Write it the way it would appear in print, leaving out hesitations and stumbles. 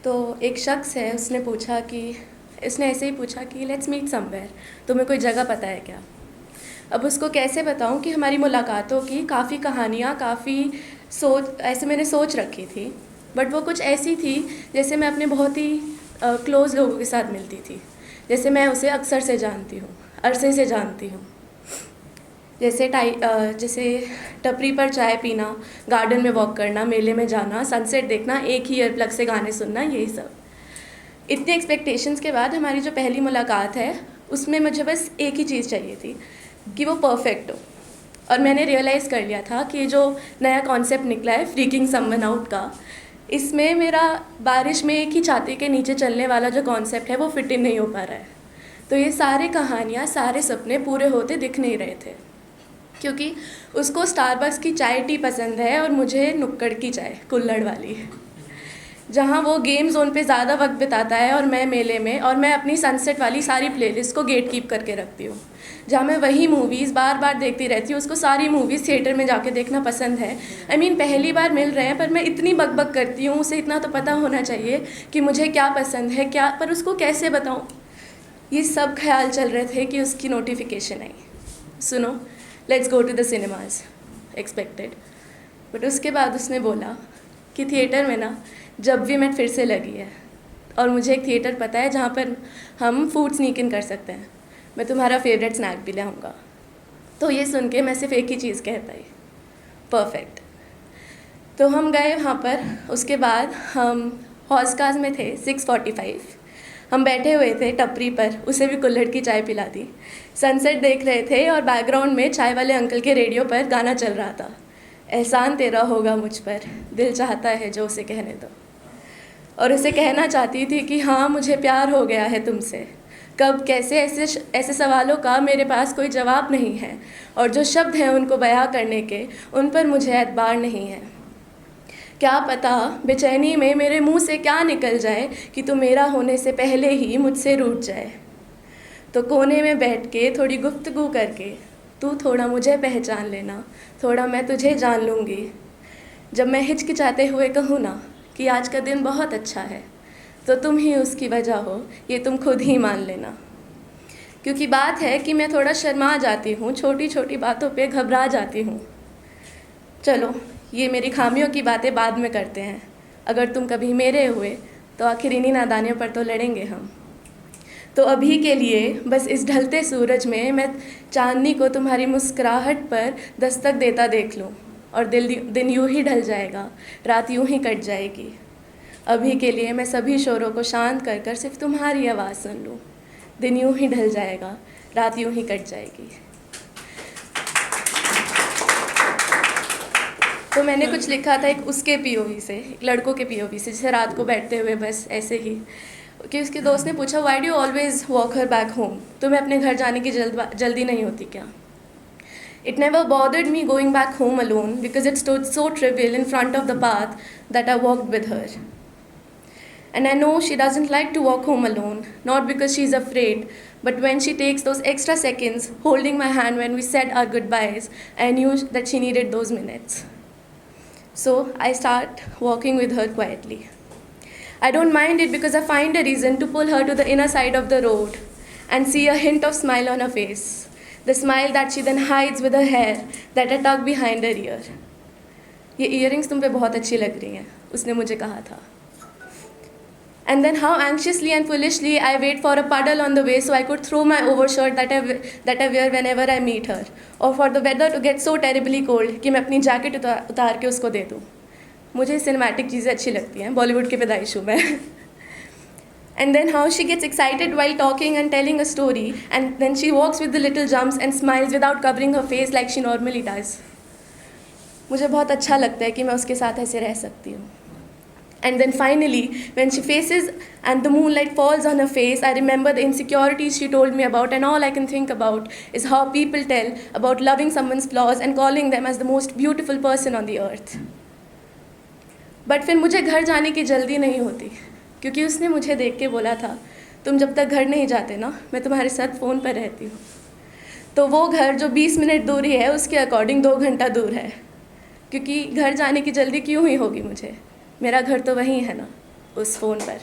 तो एक शख्स है, उसने ऐसे ही पूछा कि लेट्स मीट समवेयर, तुम्हें कोई जगह पता है क्या। अब उसको कैसे बताऊं कि हमारी मुलाकातों की काफ़ी कहानियाँ, काफ़ी सोच ऐसे मैंने सोच रखी थी, बट वो कुछ ऐसी थी जैसे मैं अपने बहुत ही क्लोज़ लोगों के साथ मिलती थी, जैसे मैं उसे अक्सर से जानती हूँ, अरसे से जानती हूँ। जैसे टपरी पर चाय पीना, गार्डन में वॉक करना, मेले में जाना, सनसेट देखना, एक ही ईयर प्लग से गाने सुनना, यही सब। इतने एक्सपेक्टेशंस के बाद हमारी जो पहली मुलाकात है, उसमें मुझे बस एक ही चीज़ चाहिए थी कि वो परफेक्ट हो। और मैंने रियलाइज़ कर लिया था कि जो नया कॉन्सेप्ट निकला है फ्रीकिंग समवन आउट का, इसमें मेरा बारिश में एक ही छाती के नीचे चलने वाला जो कॉन्सेप्ट है वो फिट इन नहीं हो पा रहा है। तो ये सारी कहानियाँ, सारे सपने पूरे होते दिख नहीं रहे थे, क्योंकि उसको स्टारबक्स की चाय टी पसंद है और मुझे नुक्कड़ की चाय, कुल्हड़ वाली, जहाँ वो गेम जोन पे ज़्यादा वक्त बिताता है और मैं मेले में, और मैं अपनी सनसेट वाली सारी प्लेलिस्ट को गेट कीप करके रखती हूँ, जहाँ मैं वही मूवीज़ बार बार देखती रहती हूँ। उसको सारी मूवीज़ थिएटर में जाके देखना पसंद है। पहली बार मिल रहे हैं पर मैं इतनी बकबक करती हूँ, उसे इतना तो पता होना चाहिए कि मुझे क्या पसंद है, क्या, पर उसको कैसे बताऊँ। ये सब ख्याल चल रहे थे कि उसकी नोटिफिकेशन आई, सुनो let's go to the cinemas, expected. But उसके बाद उसने बोला कि थिएटर में ना जब भी मैं फिर से लगी है, और मुझे एक थिएटर पता है जहाँ पर हम फूड स्नीक इन कर सकते हैं, मैं तुम्हारा फेवरेट स्नैक भी ले आऊँगा। तो ये सुन के मैं सिर्फ एक ही चीज़ कह पाई, परफेक्ट। तो हम गए वहाँ पर। उसके बाद हम हौसकाज में थे, 6:45। हम बैठे हुए थे टपरी पर, उसे भी कुल्हड़ की चाय पिला दी, सनसेट देख रहे थे और बैकग्राउंड में चाय वाले अंकल के रेडियो पर गाना चल रहा था, एहसान तेरा होगा मुझ पर, दिल चाहता है जो उसे कहने दो। और उसे कहना चाहती थी कि हाँ, मुझे प्यार हो गया है तुमसे। कब, कैसे, ऐसे सवालों का मेरे पास कोई जवाब नहीं है, और जो शब्द हैं उनको बयां करने के, उन पर मुझे एतबार नहीं है। क्या पता बेचैनी में मेरे मुंह से क्या निकल जाए कि तू मेरा होने से पहले ही मुझसे रूठ जाए। तो कोने में बैठ के थोड़ी गुफ्तगू करके तू थोड़ा मुझे पहचान लेना, थोड़ा मैं तुझे जान लूँगी। जब मैं हिचकिचाते हुए कहूँ ना कि आज का दिन बहुत अच्छा है, तो तुम ही उसकी वजह हो, ये तुम खुद ही मान लेना। क्योंकि बात है कि मैं थोड़ा शर्मा जाती हूँ, छोटी छोटी बातों पे घबरा जाती हूँ। चलो, ये मेरी खामियों की बातें बाद में करते हैं। अगर तुम कभी मेरे हुए तो आखिर इन्हीं नादानियों पर तो लड़ेंगे हम। तो अभी के लिए बस इस ढलते सूरज में मैं चांदनी को तुम्हारी मुस्कुराहट पर दस्तक देता देख लूँ, और दिन यूं ही ढल जाएगा, रात यूं ही कट जाएगी। अभी के लिए मैं सभी शोरों को शांत कर कर सिर्फ तुम्हारी आवाज़ सुन लूँ। दिन यूं ही ढल जाएगा, रात यूं ही कट जाएगी। तो मैंने कुछ लिखा था एक उसके पीओवी से, एक लड़कों के पीओवी से, जैसे रात को बैठते हुए बस ऐसे ही कि उसके दोस्त ने पूछा, why do you always walk her back home, तुम्हें अपने घर जाने की जल्दी नहीं होती क्या। It never bothered me going back home alone because it stood so trivial in front of the path that I walked with her. And I know she doesn't like to walk home alone, not because she's afraid, but when she takes those extra seconds holding my hand when we said our goodbyes, I knew that she needed those minutes. So I start walking with her quietly. I don't mind it because I find a reason to pull her to the inner side of the road and see a hint of smile on her face. The smile that she then hides with her hair that I tuck behind her ear. ये earrings तुम पे बहुत अच्छी लग रही हैं, उसने मुझे कहा था. And then how anxiously and foolishly I wait for a puddle on the way so I could throw my overshirt that I wear whenever I meet her, or for the weather to get so terribly cold कि मैं अपनी jacket उतार के उसको दे दूँ. मुझे cinematic चीज़ें अच्छी लगती हैं, बॉलीवुड के पैदाइश हूँ मैं. And then how she gets excited while talking and telling a story, and then she walks with the little jumps and smiles without covering her face like she normally does. मुझे बहुत अच्छा लगता है कि मैं उसके साथ ऐसे रह सकती हूँ. And then finally, when she faces and the moonlight falls on her face, I remember the insecurities she told me about, and all I can think about is how people tell about loving someone's flaws and calling them as the most beautiful person on the earth. But फिर मुझे घर जाने की जल्दी नहीं होती, क्योंकि उसने मुझे देख के बोला था, तुम जब तक घर नहीं जाते ना, मैं तुम्हारे साथ फ़ोन पर रहती हूँ. तो वो घर जो 20 मिनट दूरी है, उसके अकॉर्डिंग 2 घंटा दूर है, क्योंकि घर जाने की जल्दी क्यों ही होगी मुझे, मेरा घर तो वहीं है ना. उस फ़ोन पर।